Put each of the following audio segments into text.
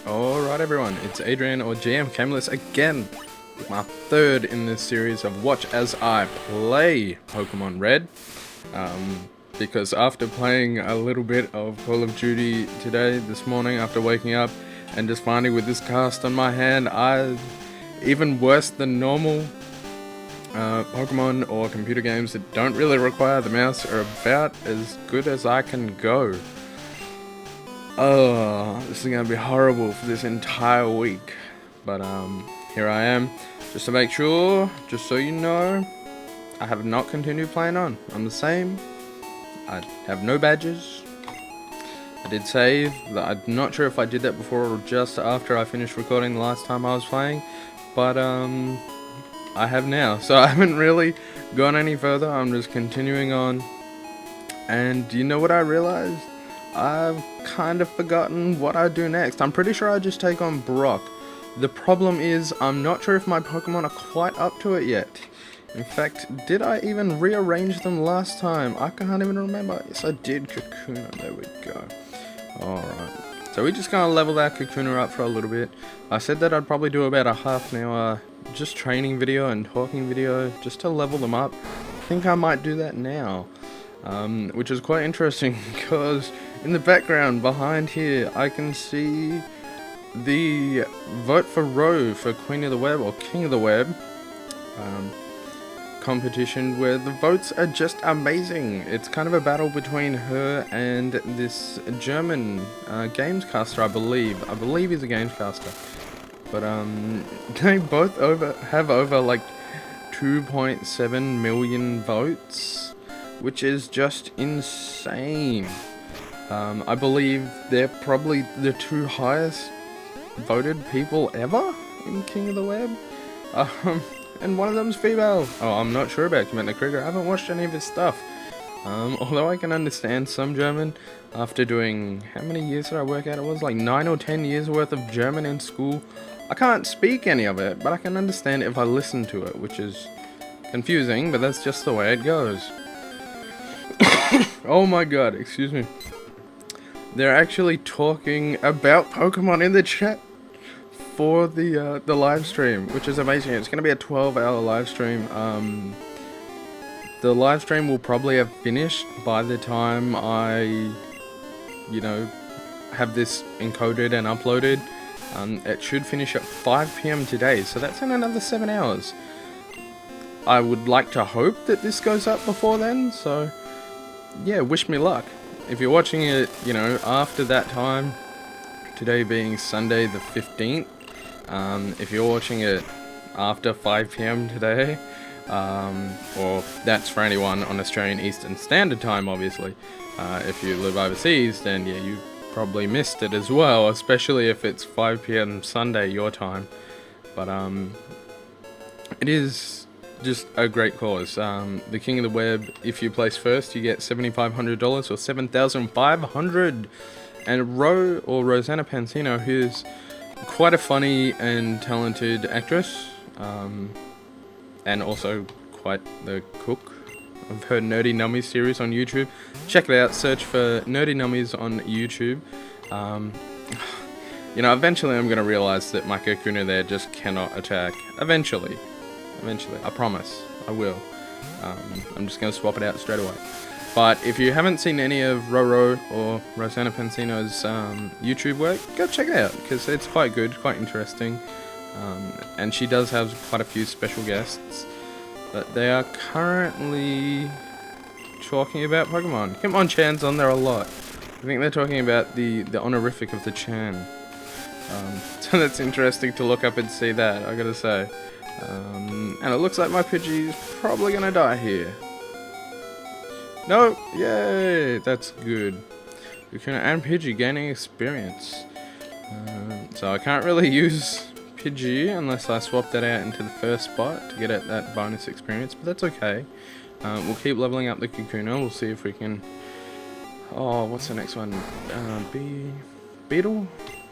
Alright everyone, it's Adrian or GMCamulos again, my third in this series of Watch As I Play Pokemon Red. Because after playing a little bit of Call of Duty today, this morning, after waking up, and just finding with this cast on my hand, even worse than normal Pokemon or computer games that don't really require the mouse are about as good as I can go. Oh, this is going to be horrible for this entire week. But here I am. Just to make sure, just so you know, I have not continued playing on. I'm the same. I have no badges. I did save. I'm not sure if I did that before or just after I finished recording the last time I was playing. But I have now. So I haven't really gone any further. I'm just continuing on. And you know what I realized? I've kind of forgotten what I do next. I'm pretty sure I just take on Brock. The problem is, I'm not sure if my Pokemon are quite up to it yet. In fact, did I even rearrange them last time? I can't even remember. Yes, I did. Kakuna, there we go. Alright. So we're just going to level that Kakuna up for a little bit. I said that I'd probably do about a half an hour just training video and talking video just to level them up. I think I might do that now. Which is quite interesting because in the background behind here I can see the vote for Ro for Queen of the Web or King of the Web competition where the votes are just amazing. It's kind of a battle between her and this German gamescaster, I believe. I believe he's a gamescaster. But they both have over like 2.7 million votes, which is just insane. I believe they're probably the two highest voted people ever in King of the Web. And one of them's female. Oh, I'm not sure about Commander Krieger. I haven't watched any of his stuff. Although I can understand some German after doing, how many years did I work out? It was like 9 or 10 years worth of German in school. I can't speak any of it, but I can understand if I listen to it, which is confusing, but that's just the way it goes. Oh my god, excuse me. They're actually talking about Pokemon in the chat for the live stream, which is amazing. It's going to be a 12-hour live stream. The live stream will probably have finished by the time I, have this encoded and uploaded. It should finish at 5 PM today, so that's in another 7 hours. I would like to hope that this goes up before then, so yeah, wish me luck. If you're watching it, after that time, today being Sunday the 15th, if you're watching it after 5 PM today, or that's for anyone on Australian Eastern Standard Time, obviously. If you live overseas, then yeah, you probably missed it as well, especially if it's 5 PM Sunday your time. But it is just a great cause. The King of the Web, if you place first, you get $7,500 or $7,500. And Rosanna Pansino, who's quite a funny and talented actress, and also quite the cook of her Nerdy Nummies series on YouTube. Check it out, search for Nerdy Nummies on YouTube. Eventually I'm going to realize that my Kakuna there just cannot attack. Eventually, I promise, I will. I'm just going to swap it out straight away. But if you haven't seen any of Roro or Rosanna Pansino's YouTube work, go check it out, because it's quite good, quite interesting. And she does have quite a few special guests. But they are currently talking about Pokemon. Hitmonchan's on there a lot. I think they're talking about the honorific of the Chan. So that's interesting to look up and see that, I gotta say. And it looks like my Pidgey's probably gonna die here. No! Yay! That's good. Kakuna and Pidgey gaining experience. So I can't really use Pidgey unless I swap that out into the first spot to get at that bonus experience, but that's okay. We'll keep leveling up the Kakuna. We'll see if we can... Oh, what's the next one? Beetle?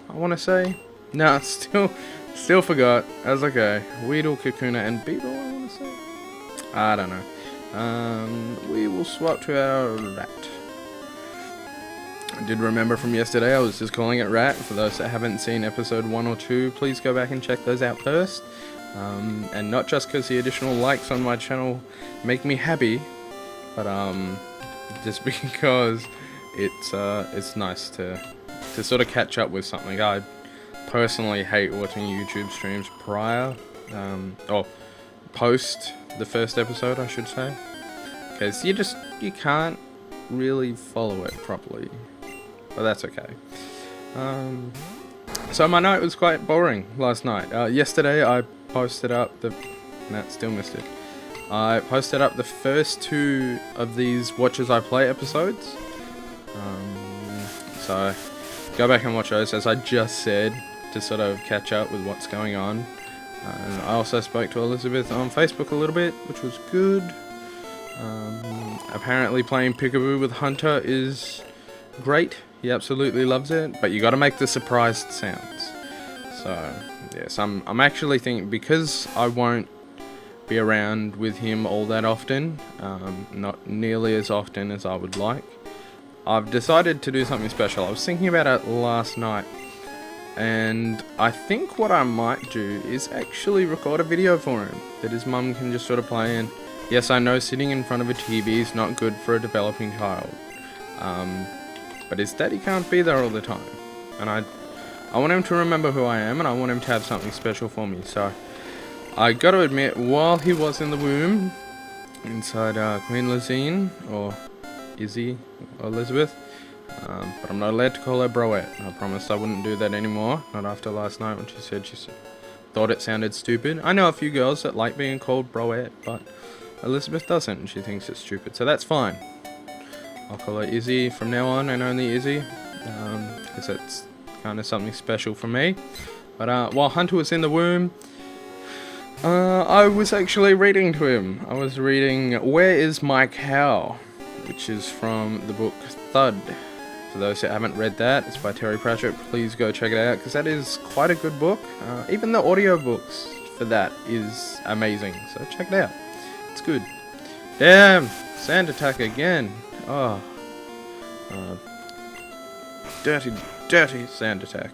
I want to say? No, still forgot. That's okay. Weedle, Kakuna, and Beetle, I want to say? I don't know. We will swap to our rat. I did remember from yesterday, I was just calling it Rat. For those that haven't seen episode 1 or 2, please go back and check those out first. And not just because the additional likes on my channel make me happy, but just because it's nice to sort of catch up with something. I personally hate watching YouTube streams prior, or post the first episode, I should say, because you can't really follow it properly. But that's okay. So my night was quite boring last night. Yesterday I posted up still missed it. I posted up the first 2 of these Watch As I Play episodes. So go back and watch those, as I just said, to sort of catch up with what's going on. And I also spoke to Elizabeth on Facebook a little bit, which was good. Apparently playing Peekaboo with Hunter is great. He absolutely loves it, but you got to make the surprised sounds. So yes, I'm actually thinking, because I won't be around with him all that often, not nearly as often as I would like, I've decided to do something special. I was thinking about it last night, and I think what I might do is actually record a video for him that his mum can just sort of play in. Yes, I know sitting in front of a TV is not good for a developing child, but his daddy can't be there all the time, and I want him to remember who I am, and I want him to have something special for me. So I got to admit, while he was in the womb inside Queen Lizine, or Izzy, or Elizabeth, but I'm not allowed to call her Broette. I promised I wouldn't do that anymore, not after last night when she thought it sounded stupid. I know a few girls that like being called Broette, but Elizabeth doesn't, and she thinks it's stupid, so that's fine. I'll call her Izzy from now on, and only Izzy, because it's kind of something special for me. But while Hunter was in the womb, I was actually reading to him. I was reading Where Is My Cow?, which is from the book Thud. For those that haven't read that, it's by Terry Pratchett. Please go check it out, because that is quite a good book. Even the audiobooks for that is amazing, so check it out. It's good. Damn! Sand attack again. Oh. Dirty sand attack.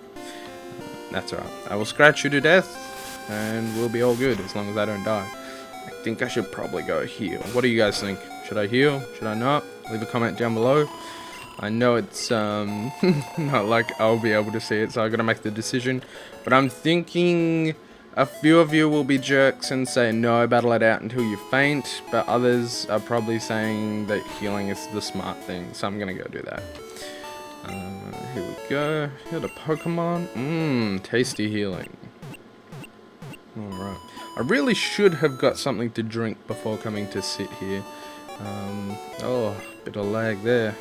That's alright. I will scratch you to death, and we'll be all good as long as I don't die. I think I should probably go heal. What do you guys think? Should I heal? Should I not? Leave a comment down below. I know it's not like I'll be able to see it, so I gotta make the decision. But I'm thinking a few of you will be jerks and say no, battle it out until you faint, but others are probably saying that healing is the smart thing, so I'm gonna go do that. Here we go. Heal the Pokemon. Tasty healing. Alright. I really should have got something to drink before coming to sit here. Oh, bit of lag there.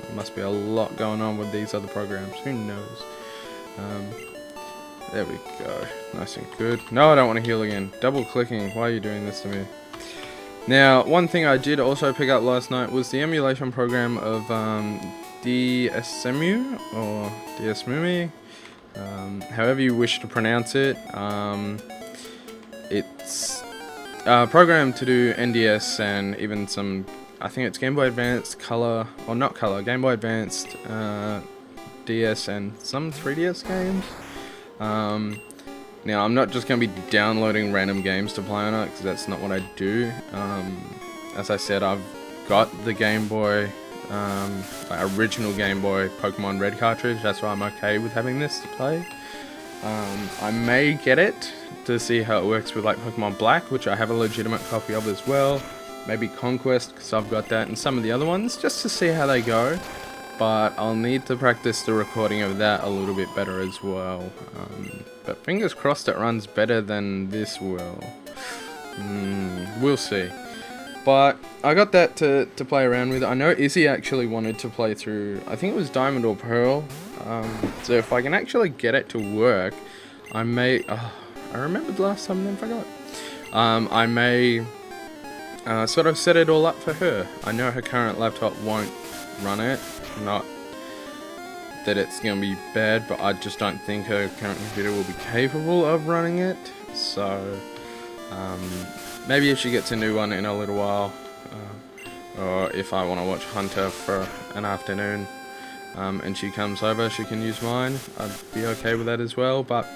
There must be a lot going on with these other programs. Who knows? There we go. Nice and good. No, I don't want to heal again. Double clicking. Why are you doing this to me? Now, one thing I did also pick up last night was the emulation program of DSMU or DSMUMI. However you wish to pronounce it. It's a program to do NDS and even some, I think it's Game Boy Advanced Color, or not Color, Game Boy Advanced DS and some 3DS games. Now I'm not just going to be downloading random games to play on it, because that's not what I do. As I said, I've got the Game Boy, original Game Boy Pokemon Red cartridge. That's why I'm okay with having this to play. I may get it to see how it works with like Pokemon Black, which I have a legitimate copy of as well. Maybe Conquest, because I've got that, and some of the other ones, just to see how they go. But I'll need to practice the recording of that a little bit better as well. But fingers crossed it runs better than this will. We'll see. But I got that to play around with. I know Izzy actually wanted to play through, I think it was Diamond or Pearl. So if I can actually get it to work, I may... I remembered last time and then forgot. I may sort of set it all up for her. I know her current laptop won't run it. Not that it's going to be bad, but I just don't think her current computer will be capable of running it. So maybe if she gets a new one in a little while, or if I want to watch Hunter for an afternoon, and she comes over, she can use mine. I'd be okay with that as well, but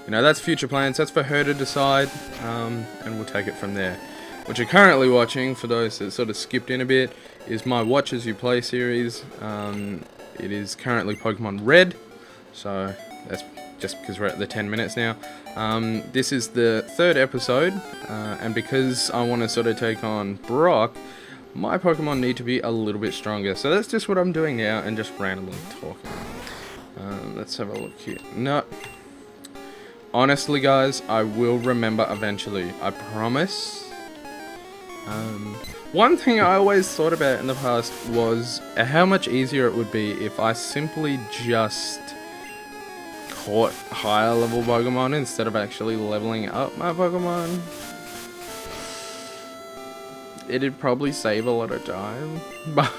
you know, that's future plans. That's for her to decide, and we'll take it from there. What you're currently watching, for those that sort of skipped in a bit, is my Watch As You Play series. It is currently Pokemon Red, so that's just because we're at the 10 minutes now. This is the 3rd episode, and because I want to sort of take on Brock, my Pokemon need to be a little bit stronger. So that's just what I'm doing now, and just randomly talking. Let's have a look here. No. Honestly, guys, I will remember eventually. I promise. One thing I always thought about in the past was how much easier it would be if I simply just caught higher level Pokemon instead of actually leveling up my Pokemon. It'd probably save a lot of time, but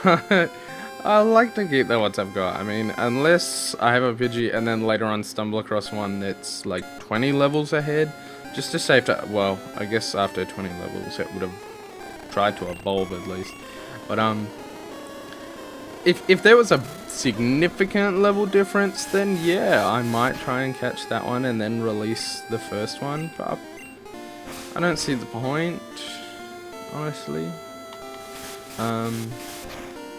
I like to keep the ones I've got. I mean, unless I have a Pidgey and then later on stumble across one that's like 20 levels ahead, just to save to, well, I guess after 20 levels it would have tried to evolve at least. But if there was a significant level difference, then yeah, I might try and catch that one and then release the first one, but I don't see the point, honestly.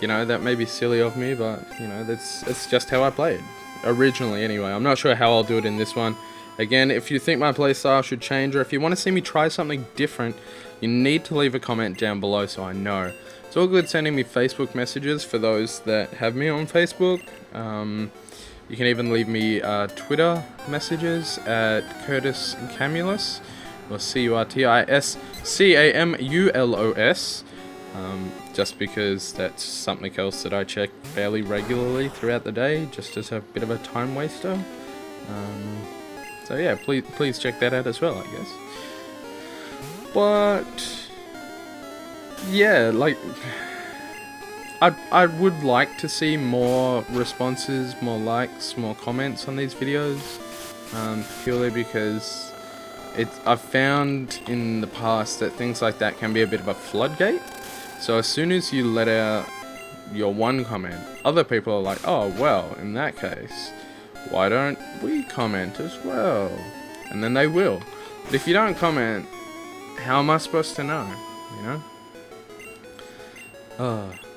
You know, that may be silly of me, but you know, it's just how I played originally anyway. I'm not sure how I'll do it in this one. Again, if you think my playstyle should change, or if you want to see me try something different, you need to leave a comment down below so I know. It's all good sending me Facebook messages for those that have me on Facebook. You can even leave me Twitter messages at GMCamulos, or CURTISCAMULOS, just because that's something else that I check fairly regularly throughout the day, just as a bit of a time waster. So yeah, please check that out as well, I guess. But yeah, like I would like to see more responses, more likes, more comments on these videos, purely because I've found in the past that things like that can be a bit of a floodgate. So as soon as you let out your one comment, other people are like, oh well, in that case, why don't we comment as well? And then they will. But if you don't comment, how am I supposed to know? You know?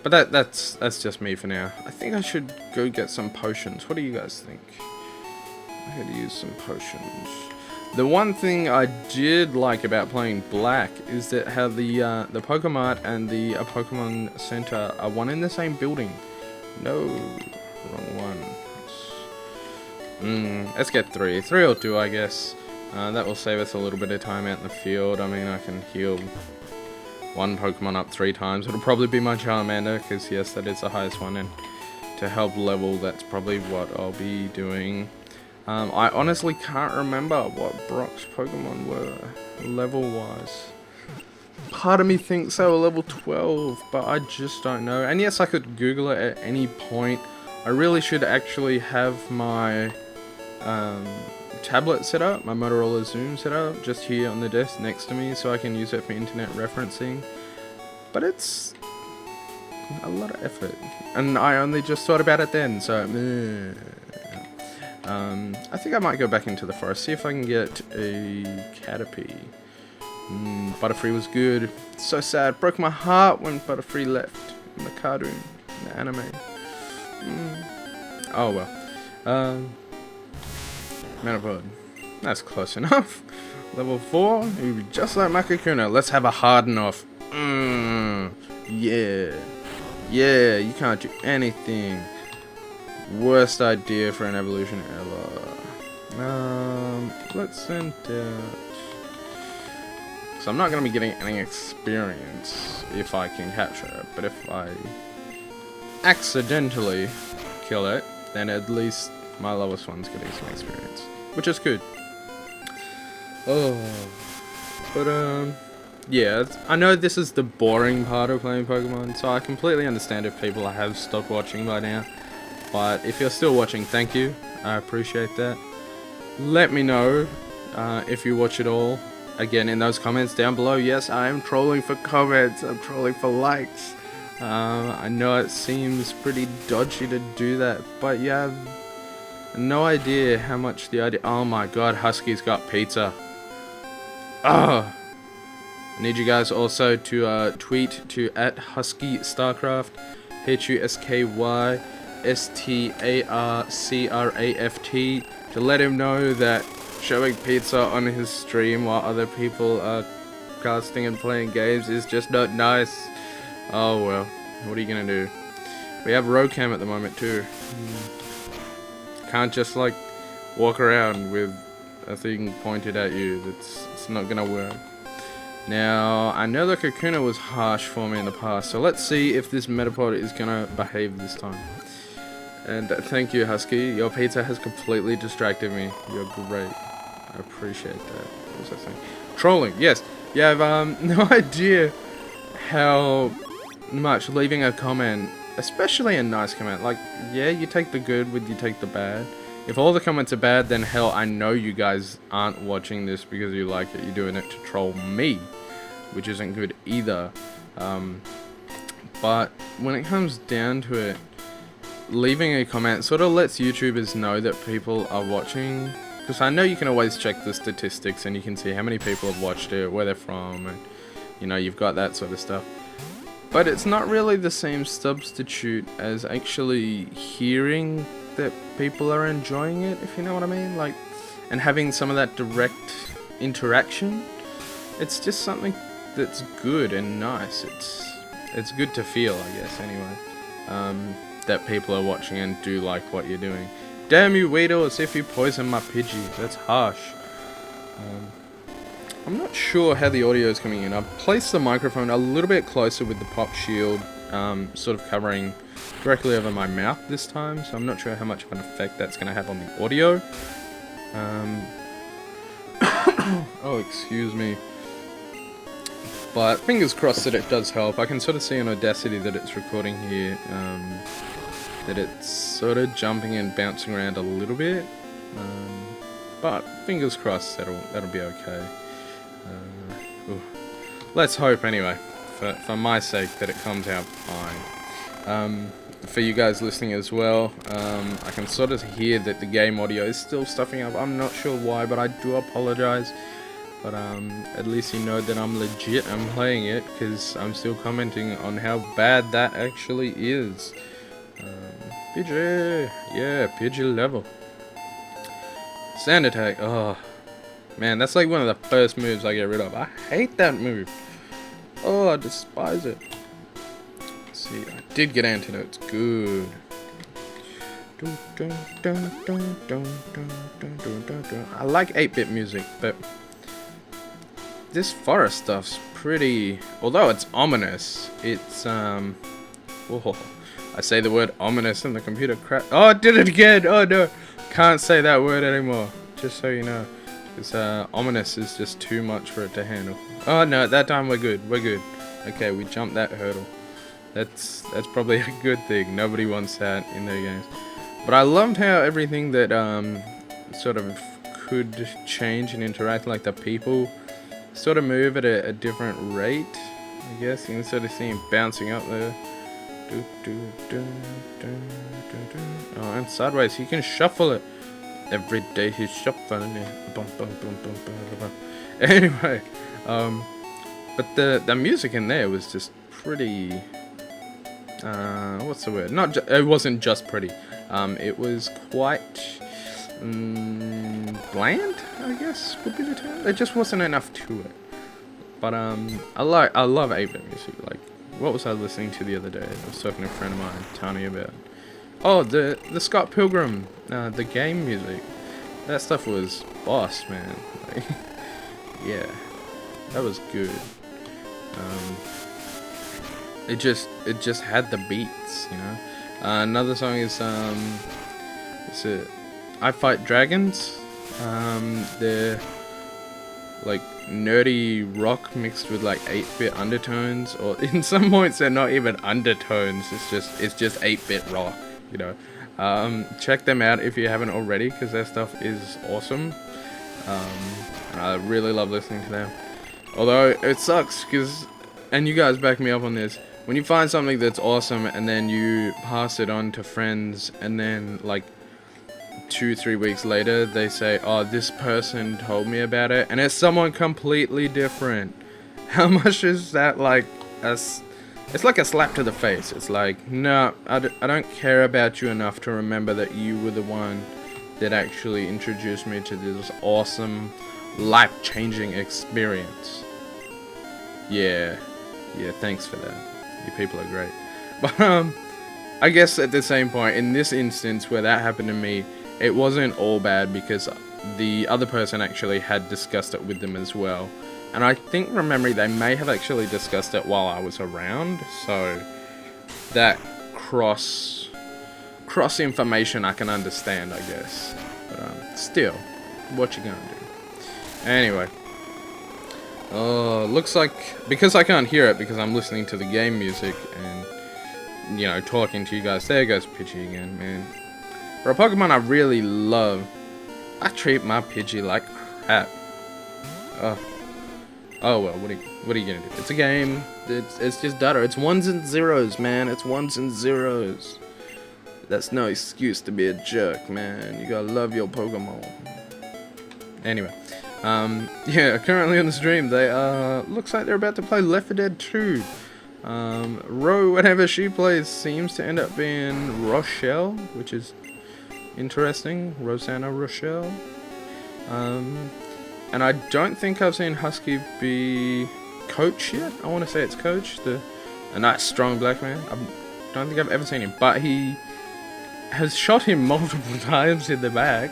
But that's just me for now. I think I should go get some potions. What do you guys think? I could use some potions. The one thing I did like about playing Black is that how the Pokemart and the Pokemon Center are one in the same building. No, wrong one. Let's get 3. 3 will do, I guess. That will save us a little bit of time out in the field. I mean, I can heal one Pokemon up 3 times. It'll probably be my Charmander, because yes, that is the highest one, and to help level, that's probably what I'll be doing. I honestly can't remember what Brock's Pokemon were level-wise. Part of me thinks they were level 12, but I just don't know. And yes, I could Google it at any point. I really should actually have my tablet set up, my Motorola Zoom set up, just here on the desk next to me, so I can use it for internet referencing. But it's a lot of effort, and I only just thought about it then, so I think I might go back into the forest, see if I can get a Caterpie. Butterfree was good. So sad, broke my heart when Butterfree left in the cartoon, in the anime. Oh well. Metapod. That's close enough. Level 4, just like Makakuna. Let's have a harden off. Yeah. Yeah, you can't do anything. Worst idea for an evolution ever. Let's send out. So I'm not going to be getting any experience if I can capture it, but if I accidentally kill it, then at least my lowest one's getting some experience, which is good. Yeah, I know this is the boring part of playing Pokemon, so I completely understand if people have stopped watching by now. But if you're still watching, thank you. I appreciate that. Let me know if you watch it all. Again, in those comments down below. Yes, I am trolling for comments. I'm trolling for likes. I know it seems pretty dodgy to do that, but you have no idea how much the idea. Oh my god, Husky's got pizza. Oh, I need you guys also to tweet to @HuskyStarcraft, HuskyStarcraft, to let him know that showing pizza on his stream while other people are casting and playing games is just not nice. Oh well, what are you gonna do? We have Rocam at the moment too. Can't just like walk around with a thing pointed at you. It's not gonna work. Now, I know the Kakuna was harsh for me in the past, so let's see if this Metapod is gonna behave this time. And thank you, Husky. Your pizza has completely distracted me. You're great. I appreciate that. What was I saying? Trolling, yes. You have no idea how much leaving a comment, especially a nice comment, like, yeah, you take the good with you take the bad. If all the comments are bad, then hell, I know you guys aren't watching this because you like it. You're doing it to troll me, which isn't good either. But when it comes down to it, leaving a comment sort of lets YouTubers know that people are watching. Because I know you can always check the statistics and you can see how many people have watched it, where they're from, and you know, you've got that sort of stuff. But it's not really the same substitute as actually hearing that people are enjoying it, if you know what I mean, like, and having some of that direct interaction. It's just something that's good and nice. It's good to feel, I guess, anyway, that people are watching and do like what you're doing. Damn you, Weedle, as if you poisoned my Pidgey. That's harsh. I'm not sure how the audio is coming in. I've placed the microphone a little bit closer with the pop shield, sort of covering directly over my mouth this time, so I'm not sure how much of an effect that's going to have on the audio. Oh, excuse me. But fingers crossed that it does help. I can sort of see on Audacity that it's recording here, that it's sort of jumping and bouncing around a little bit. But fingers crossed that'll be okay. Let's hope anyway, for my sake, that it comes out fine. For you guys listening as well, I can sort of hear that the game audio is still stuffing up. I'm not sure why, but I do apologize. But at least you know that I'm legit. I'm playing it because I'm still commenting on how bad that actually is. Pidgey, yeah, Pidgey level. Sand attack. Oh man, that's like one of the first moves I get rid of. I hate that move. Oh, I despise it. Let's see, I did get antidotes. Good. I like 8-bit music, but this forest stuff's pretty. Although it's ominous, it's whoa. I say the word ominous and the computer crap. Oh, I did it again. Oh no, can't say that word anymore. Just so you know. Because ominous is just too much for it to handle. Oh no, that time we're good. We're good. Okay, we jumped that hurdle. That's probably a good thing. Nobody wants that in their games. But I loved how everything that sort of could change and interact, like the people sort of move at a different rate. I guess you can sort of see him bouncing up there. Oh, and sideways, you can shuffle it. Every day he's shuffling it. Anyway, but the music in there was just pretty. What's the word? It wasn't just pretty. It was quite bland, I guess would be the term. There just wasn't enough to it. But I love 8-bit music. Like, what was I listening to the other day? I was talking to a friend of mine, Tony, about. Oh, the Scott Pilgrim, the game music. That stuff was boss, man. Like, yeah, that was good. It just had the beats, you know. Another song is it's I Fight Dragons. They're like nerdy rock mixed with like 8-bit undertones, or in some points they're not even undertones. It's just 8-bit rock, you know. Check them out if you haven't already, because their stuff is awesome. I really love listening to them. Although it sucks, because, and you guys back me up on this, when you find something that's awesome and then you pass it on to friends, and then like 2-3 weeks later they say, oh, this person told me about it, and it's someone completely different. How much is that like it's like a slap to the face. It's like, no, I don't care about you enough to remember that you were the one that actually introduced me to this awesome, life-changing experience. Yeah, thanks for that. You people are great. But I guess at the same point, in this instance where that happened to me, it wasn't all bad because the other person actually had discussed it with them as well. And I think from memory they may have actually discussed it while I was around, so that cross information I can understand, I guess. But still, what you gonna do? Anyway. Oh, looks like, because I can't hear it because I'm listening to the game music and, you know, talking to you guys. There goes Pidgey again, man. For a Pokemon I really love, I treat my Pidgey like crap. Oh well, what are you gonna do? It's a game. It's just data. It's ones and zeros, man. It's ones and zeros. That's no excuse to be a jerk, man. You gotta love your Pokemon. Anyway, yeah. Currently on the stream, they looks like they're about to play Left 4 Dead 2. Ro, whatever she plays, seems to end up being Rochelle, which is interesting. Rosanna Rochelle. And I don't think I've seen Husky be Coach yet. I want to say it's Coach, a nice strong black man. I don't think I've ever seen him, but he has shot him multiple times in the back.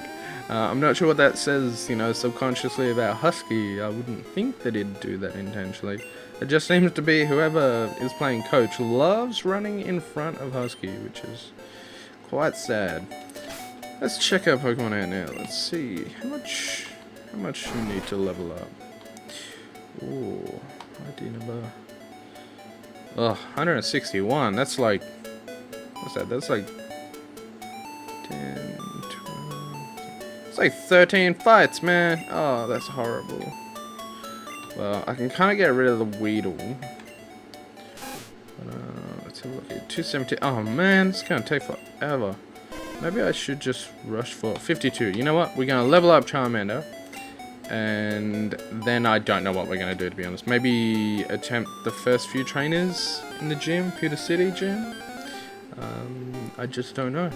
I'm not sure what that says, you know, subconsciously about Husky. I wouldn't think that he'd do that intentionally. It just seems to be whoever is playing Coach loves running in front of Husky, which is quite sad. Let's check our Pokemon out now. Let's see how much you need to level up. Ooh, ID number. Oh, 161. That's like, what's that? That's like 10, 12. It's like 13 fights, man. Oh, that's horrible. Well, I can kind of get rid of the Weedle. But, let's have a look at 270. Oh man, it's gonna take forever. Maybe I should just rush for 52. You know what? We're gonna level up Charmander. And then I don't know what we're going to do, to be honest. Maybe attempt the first few trainers in the gym, Pewter City gym. I just don't know.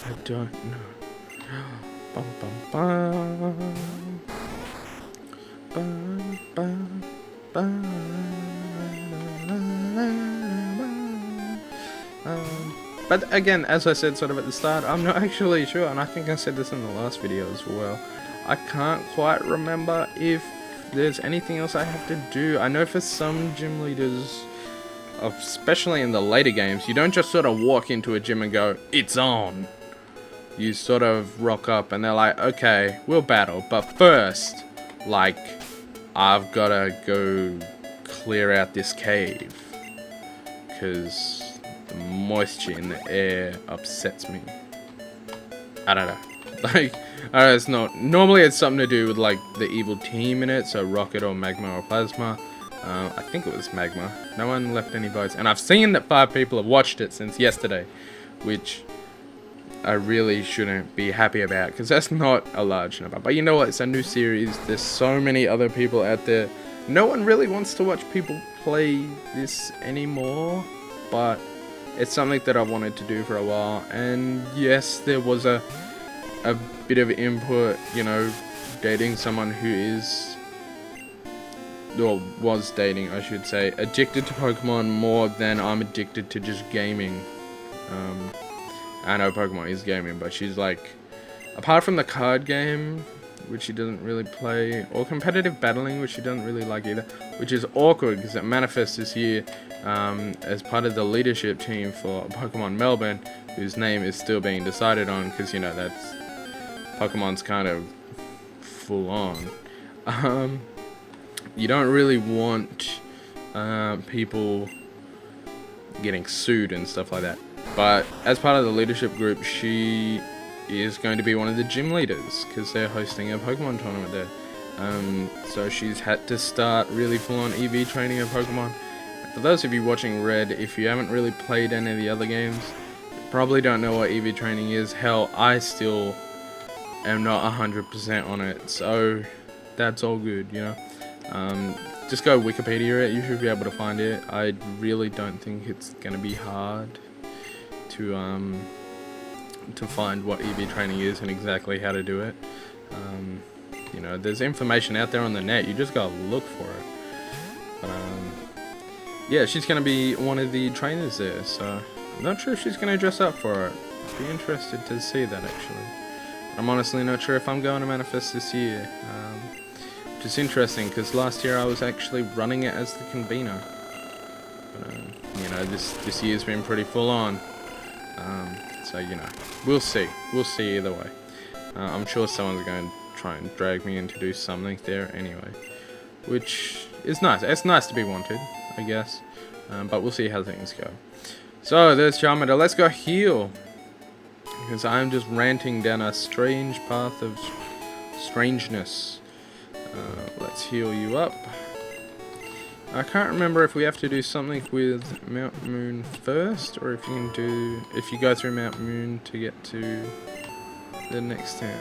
I don't know. Bum, bum, bum. Bum, bum, bum. But again, as I said sort of at the start, I'm not actually sure, and I think I said this in the last video as well. I can't quite remember if there's anything else I have to do. I know for some gym leaders, especially in the later games, you don't just sort of walk into a gym and go, it's on. You sort of rock up and they're like, okay, we'll battle. But first, like, I've got to go clear out this cave. Because the moisture in the air upsets me. I don't know. Like, it's not. Normally it's something to do with, like, the evil team in it. So Rocket or Magma or Plasma. I think it was Magma. No one left any votes. And I've seen that 5 people have watched it since yesterday. Which I really shouldn't be happy about. Because that's not a large number. But you know what? It's a new series. There's so many other people out there. No one really wants to watch people play this anymore. But it's something that I've wanted to do for a while. And yes, there was a bit of input, you know, dating someone who is, or was dating, I should say, addicted to Pokemon more than I'm addicted to just gaming. I know Pokemon is gaming, but she's like, apart from the card game, which she doesn't really play, or competitive battling, which she doesn't really like either, which is awkward because it manifests this year as part of the leadership team for Pokemon Melbourne, whose name is still being decided on because, you know, that's Pokemon's kind of full on. You don't really want people getting sued and stuff like that. But as part of the leadership group, she is going to be one of the gym leaders because they're hosting a Pokemon tournament there. So she's had to start really full-on EV training of Pokemon. for those of you watching Red, if you haven't really played any of the other games, you probably don't know what EV training is. Hell, I still am not 100% on it, so that's all good, you know. Just go Wikipedia it, you should be able to find it. I really don't think it's gonna be hard to find what EV training is and exactly how to do it. You know, there's information out there on the net, you just gotta look for it. But yeah, she's gonna be one of the trainers there, so I'm not sure if she's gonna dress up for it. I'd be interested to see that actually. I'm honestly not sure if I'm going to Manifest this year, which is interesting because last year I was actually running it as the convener. But, you know, this year's been pretty full on, so you know, we'll see either way. I'm sure someone's going to try and drag me in to do something there anyway, which is nice. It's nice to be wanted, I guess, but we'll see how things go. So there's Charmander. Let's go heal, because I'm just ranting down a strange path of strangeness. Let's heal you up. I can't remember if we have to do something with Mount Moon first, or if you go through Mount Moon to get to the next town,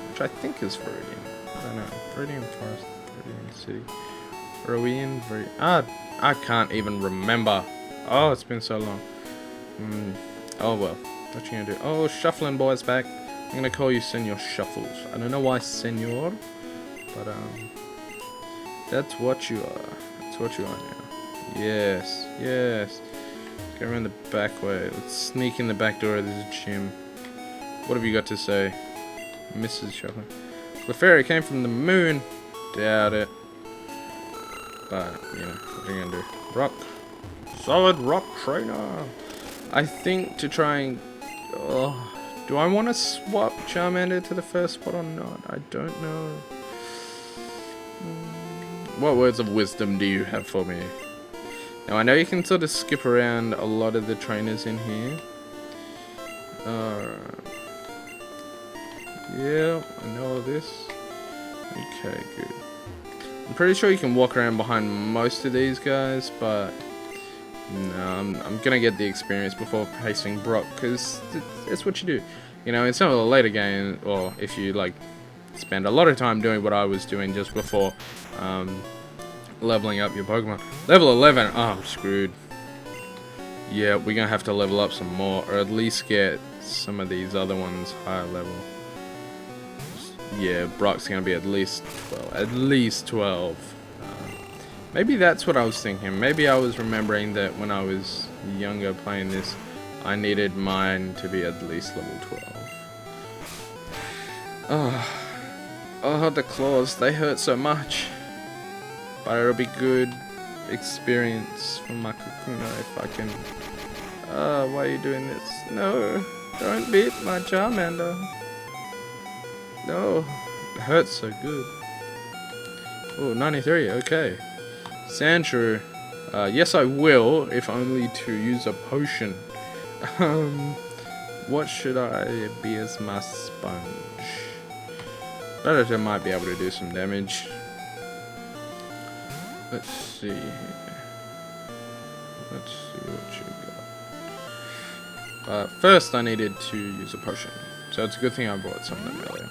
which I think is Viridian. I don't know. Viridian Forest, Viridian City. Or are we in Viridian? I can't even remember. Oh, it's been so long. Oh well. What you gonna do? Oh, Shuffling Boy's back. I'm gonna call you Senor Shuffles. I don't know why Senor, but that's what you are. That's what you are now. Yes, yes. Let's go around the back way. Let's sneak in the back door of this gym. What have you got to say, Mrs. Shuffling? Clefairy came from the moon. Doubt it. But you know, what are you gonna do? Rock. Solid rock trainer. I think to try and... do I want to swap Charmander to the first spot or not? I don't know. What words of wisdom do you have for me? Now I know you can sort of skip around a lot of the trainers in here. Alright. Yeah, I know all this. Okay, good. I'm pretty sure you can walk around behind most of these guys, but... no, I'm gonna get the experience before facing Brock, because it's what you do. You know, in some of the later games, or if you like spend a lot of time doing what I was doing just before leveling up your Pokemon. Level 11, oh, I'm screwed. Yeah, we're gonna have to level up some more, or at least get some of these other ones higher level. Yeah, Brock's gonna be at least 12. At least 12. Maybe that's what I was thinking. Maybe I was remembering that when I was younger playing this, I needed mine to be at least level 12. Oh, the claws, they hurt so much. But it'll be good experience for my Kakuna if I can... why are you doing this? No, don't beat my Charmander. No, it hurts so good. Oh, 93, okay. Sandshrew, yes I will, if only to use a potion. What should I be as my sponge? Predator might be able to do some damage. Let's see here. Let's see what you got. First I needed to use a potion, so it's a good thing I bought some of them earlier.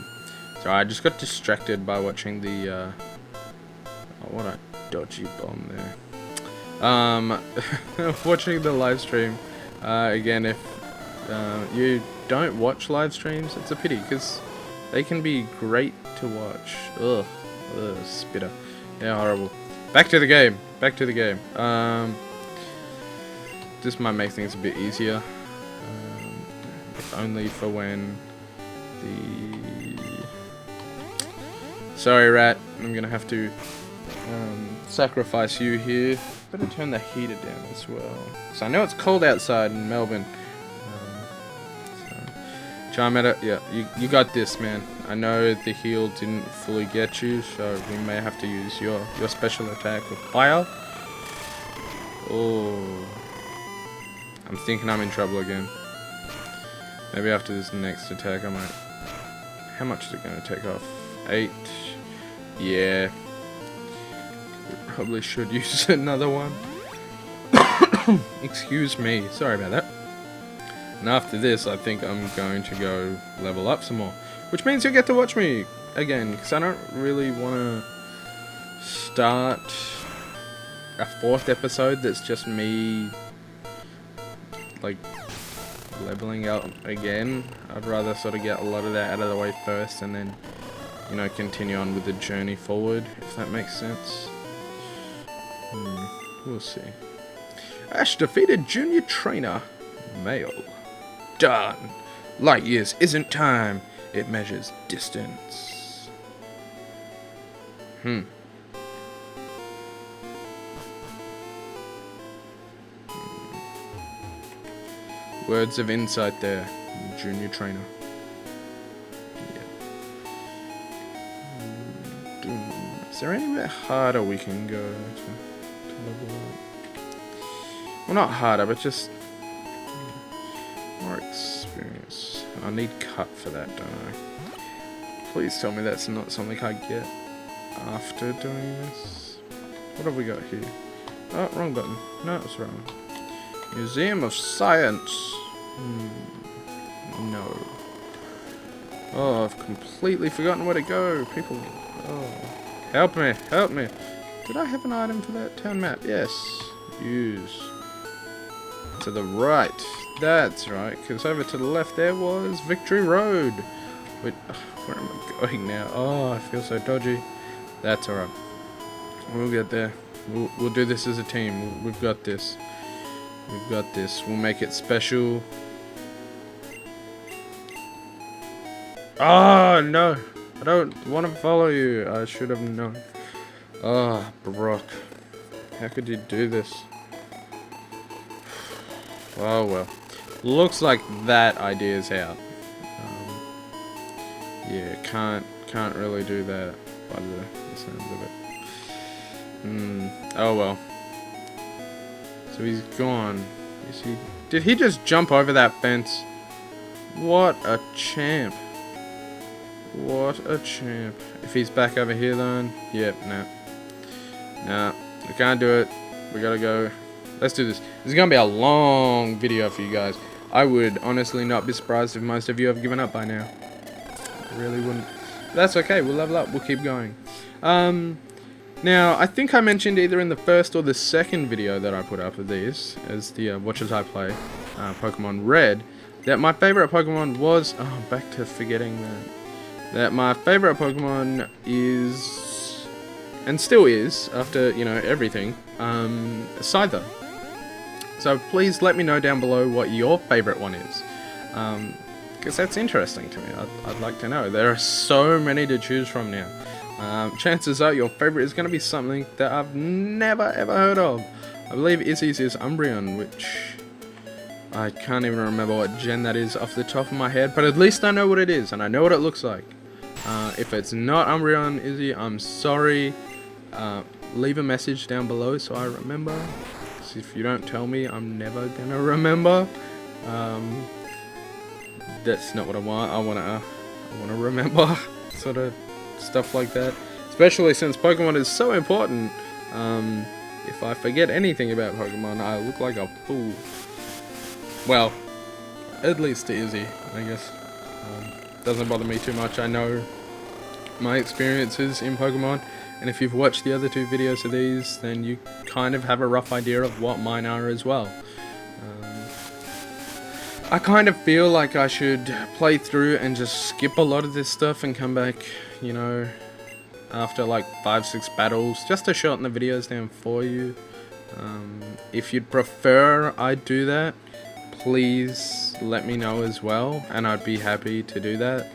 So I just got distracted by watching the, oh, what a dodgy bomb there. Watching the live stream. Again, if you don't watch live streams, it's a pity, because they can be great to watch. Ugh, spitter. Yeah, horrible. Back to the game. Back to the game. This might make things a bit easier. If only for when the... Sorry, Rat. I'm gonna have to sacrifice you here. Better turn the heater down as well. So I know it's cold outside in Melbourne. Charmander, yeah, you got this, man. I know the heal didn't fully get you, so we may have to use your special attack with fire. Oh, I'm thinking I'm in trouble again. Maybe after this next attack I might... How much is it going to take off? 8. Yeah. We probably should use another one. Excuse me, sorry about that. And after this, I think I'm going to go level up some more. Which means you'll get to watch me again, because I don't really want to start a 4th episode that's just me, like, leveling up again. I'd rather sort of get a lot of that out of the way first, and then, you know, continue on with the journey forward, if that makes sense. We'll see. Ash defeated junior trainer, male. Done. Light years isn't time. It measures distance. Words of insight there, junior trainer. Yeah. Is there anywhere harder we can go to level up? Well, not harder, but just more experience. I need cut for that, don't I? Please tell me that's not something I get after doing this. What have we got here? Oh, wrong button. No, it's wrong. Museum of Science. No. Oh, I've completely forgotten where to go. People. Oh. Help me. Help me. Did I have an item for that town map? Yes. Use. To the right. That's right, because over to the left there was Victory Road. Wait, where am I going now? Oh, I feel so dodgy. That's alright. We'll get there. We'll do this as a team. We've got this. We've got this. We'll make it special. Oh, no. I don't want to follow you. I should have known. Oh, Brock. How could you do this? Oh, well. Looks like that idea is out. Yeah, can't really do that by the sounds of it. Oh well. So he's gone. Is he? Did he just jump over that fence? What a champ! What a champ! If he's back over here, then yep, nah, we can't do it. We gotta go. Let's do this. This is gonna be a long video for you guys. I would honestly not be surprised if most of you have given up by now. I really wouldn't. That's okay, we'll level up, we'll keep going. Now, I think I mentioned either in the first or the second video that I put up of these, as the Watch As I Play, Pokemon Red, that my favorite Pokemon was, oh, back to forgetting that my favorite Pokemon is, and still is, after, you know, everything, Scyther. So please let me know down below what your favorite one is, because that's interesting to me. I'd like to know. There are so many to choose from now. Chances are your favorite is going to be something that I've never ever heard of. I believe Izzy's is Umbreon, which I can't even remember what gen that is off the top of my head, but at least I know what it is, and I know what it looks like. If it's not Umbreon, Izzy, I'm sorry. Leave a message down below so I remember. If you don't tell me, I'm never gonna remember. That's not what I want. I wanna remember sort of stuff like that. Especially since Pokemon is so important. If I forget anything about Pokemon, I look like a fool. Well, at least to Izzy, I guess. Doesn't bother me too much. I know my experiences in Pokemon. And if you've watched the other 2 videos of these, then you kind of have a rough idea of what mine are as well. I kind of feel like I should play through and just skip a lot of this stuff and come back, you know, after like 5-6 battles, just to shorten the videos down for you. If you'd prefer I do that, please let me know as well, and I'd be happy to do that.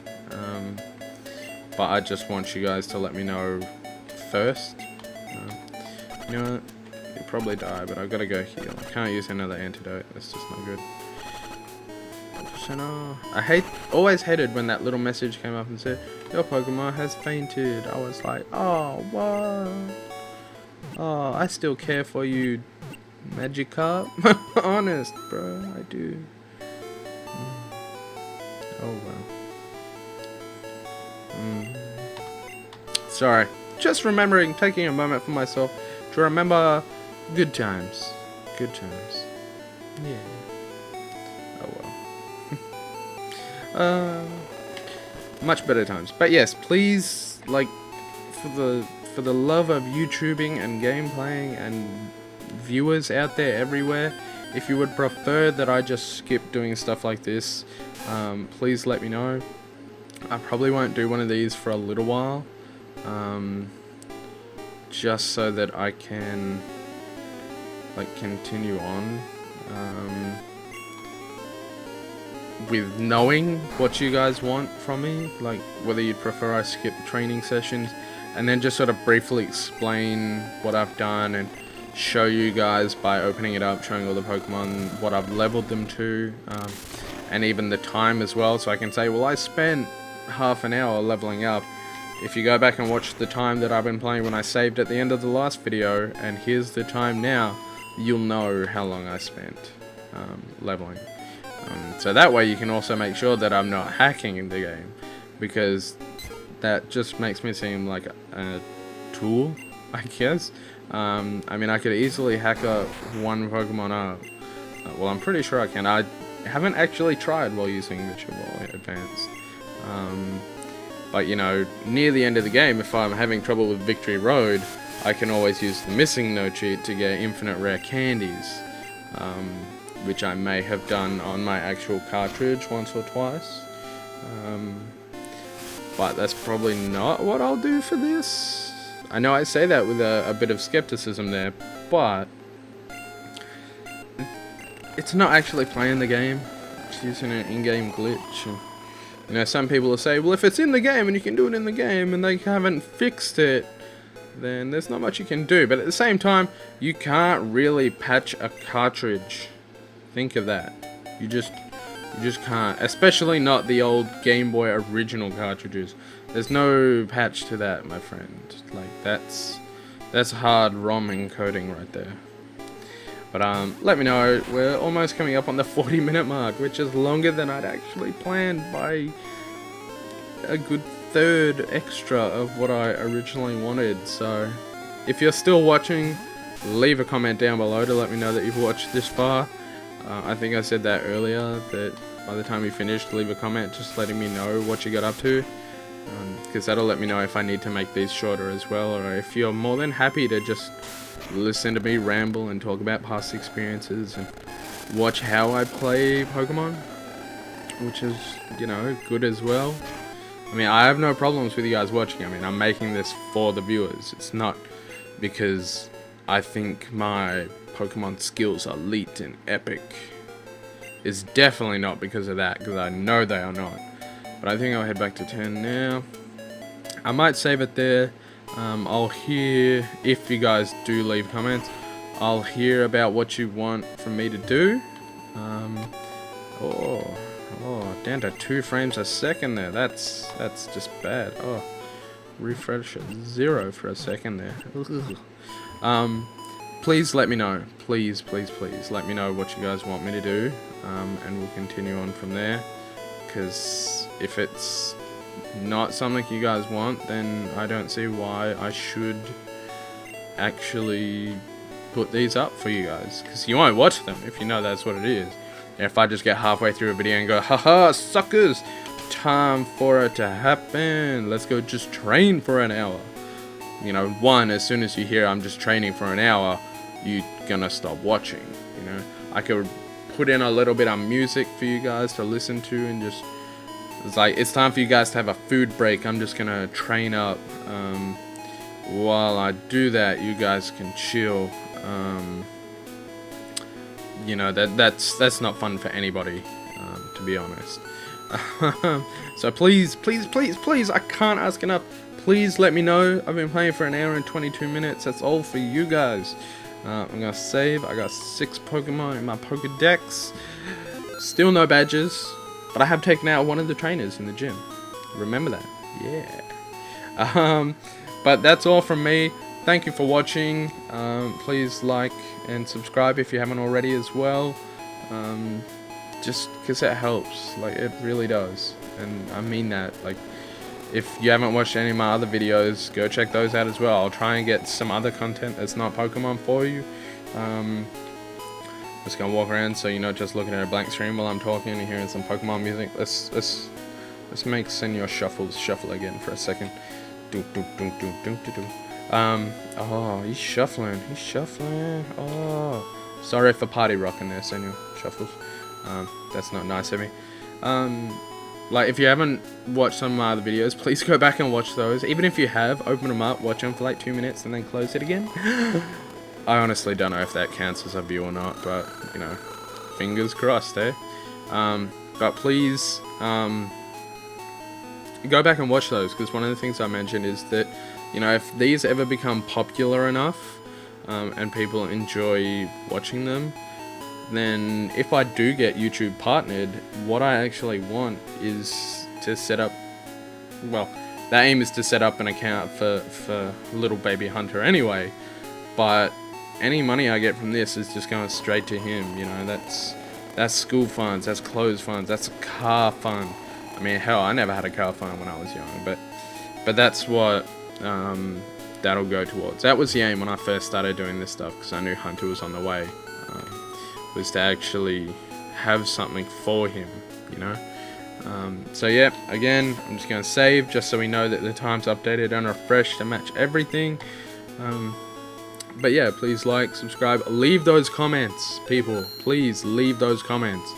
But I just want you guys to let me know first. You know what? You'll probably die, but I've got to go heal. I can't use another antidote. That's just not good. I always hated when that little message came up and said, your Pokemon has fainted. I was like, oh, what? Oh, I still care for you, Magikarp. Honest, bro, I do. Oh, well. Sorry. Just remembering, taking a moment for myself to remember good times. Good times. Yeah. Oh well. Much better times. But yes, please, like, for the love of YouTubing and gameplaying and viewers out there everywhere, if you would prefer that I just skip doing stuff like this, please let me know. I probably won't do one of these for a little while, just so that I can, like, continue on with knowing what you guys want from me, like whether you'd prefer I skip training sessions, and then just sort of briefly explain what I've done and show you guys by opening it up, showing all the Pokemon, what I've leveled them to, and even the time as well, so I can say, well, I spent half an hour leveling up. If you go back and watch the time that I've been playing when I saved at the end of the last video, and here's the time now, you'll know how long I spent leveling. So that way you can also make sure that I'm not hacking in the game, because that just makes me seem like a tool, I guess. I mean, I could easily hack up one Pokemon up. Well, I'm pretty sure I can. I haven't actually tried while using Virtual Boy Advanced. But, you know, near the end of the game, if I'm having trouble with Victory Road, I can always use the missing no cheat to get infinite rare candies, which I may have done on my actual cartridge once or twice. But that's probably not what I'll do for this. I know I say that with a bit of skepticism there, but it's not actually playing the game. It's using an in-game glitch. And, you know, some people will say, well, if it's in the game and you can do it in the game and they haven't fixed it, then there's not much you can do. But at the same time, you can't really patch a cartridge. Think of that. You just can't. Especially not the old Game Boy original cartridges. There's no patch to that, my friend. Like, that's hard ROM encoding right there. But let me know. We're almost coming up on the 40-minute mark, which is longer than I'd actually planned by a good third extra of what I originally wanted. So if you're still watching, leave a comment down below to let me know that you've watched this far. I think I said that earlier, that by the time you finished, leave a comment just letting me know what you got up to, because that'll let me know if I need to make these shorter as well, or if you're more than happy to just listen to me ramble and talk about past experiences and watch how I play Pokemon, which is, you know, good as well. I mean, I have no problems with you guys watching. I mean, I'm making this for the viewers. It's not because I think my Pokemon skills are elite and epic. It's definitely not because of that, because I know they are not. But I think I'll head back to 10 now. I might save it there. I'll hear, if you guys do leave comments, I'll hear about what you want from me to do. Down to 2 frames a second there. That's just bad. Oh, refresh at 0 for a second there. Please let me know. Please let me know what you guys want me to do, and we'll continue on from there. Because if it's not something you guys want, then I don't see why I should actually put these up for you guys, because you won't watch them if you know that's what it is. If I just get halfway through a video and go, haha, suckers, time for it to happen, let's go just train for an hour. You know, as soon as you hear I'm just training for an hour, you're gonna stop watching. You know, I could put in a little bit of music for you guys to listen to, and just, it's like, it's time for you guys to have a food break. I'm just gonna train up. While I do that, you guys can chill. You know, that's not fun for anybody, to be honest. So please, I can't ask enough. Please let me know. I've been playing for an hour and 22 minutes. That's all for you guys. I'm gonna save. I got 6 Pokemon in my Pokedex. Still no badges, but I have taken out one of the trainers in the gym. Remember that? Yeah. But that's all from me. Thank you for watching. Please like and subscribe if you haven't already as well. Just because it helps. Like, it really does. And I mean that. Like, if you haven't watched any of my other videos, go check those out as well. I'll try and get some other content that's not Pokemon for you. Just gonna walk around so you're not just looking at a blank screen while I'm talking and hearing some Pokemon music. Let's make Senor Shuffles shuffle again for a second. Do do do do do do do. Oh, he's shuffling. He's shuffling. Oh, sorry for party rocking there, Senor Shuffles. That's not nice of me. Like, if you haven't watched some of my other videos, please go back and watch those. Even if you have, open them up, watch them for like 2 minutes, and then close it again. I honestly don't know if that counts as a view or not, but, you know, fingers crossed, eh? But please, go back and watch those, because one of the things I mentioned is that, you know, if these ever become popular enough, and people enjoy watching them, then if I do get YouTube partnered, what I actually want is to set up, well, the aim is to set up an account for little baby Hunter anyway, but any money I get from this is just going straight to him. You know, that's school funds, that's clothes funds, that's a car fund. I mean, hell, I never had a car fund when I was young, but that's what that'll go towards. That was the aim when I first started doing this stuff, because I knew Hunter was on the way. Was to actually have something for him, you know. So yeah, again, I'm just going to save just so we know that the time's updated and refreshed to match everything. But yeah, please like, subscribe, leave those comments, people. Please leave those comments,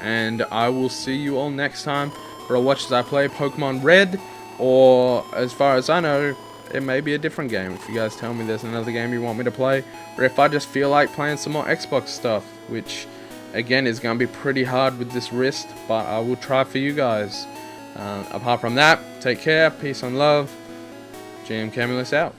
and I will see you all next time for a watch as I play Pokemon Red, or as far as I know, it may be a different game. If you guys tell me there's another game you want me to play, or if I just feel like playing some more Xbox stuff, which again is going to be pretty hard with this wrist, but I will try for you guys. Apart from that, take care, peace and love. GMCamulos out.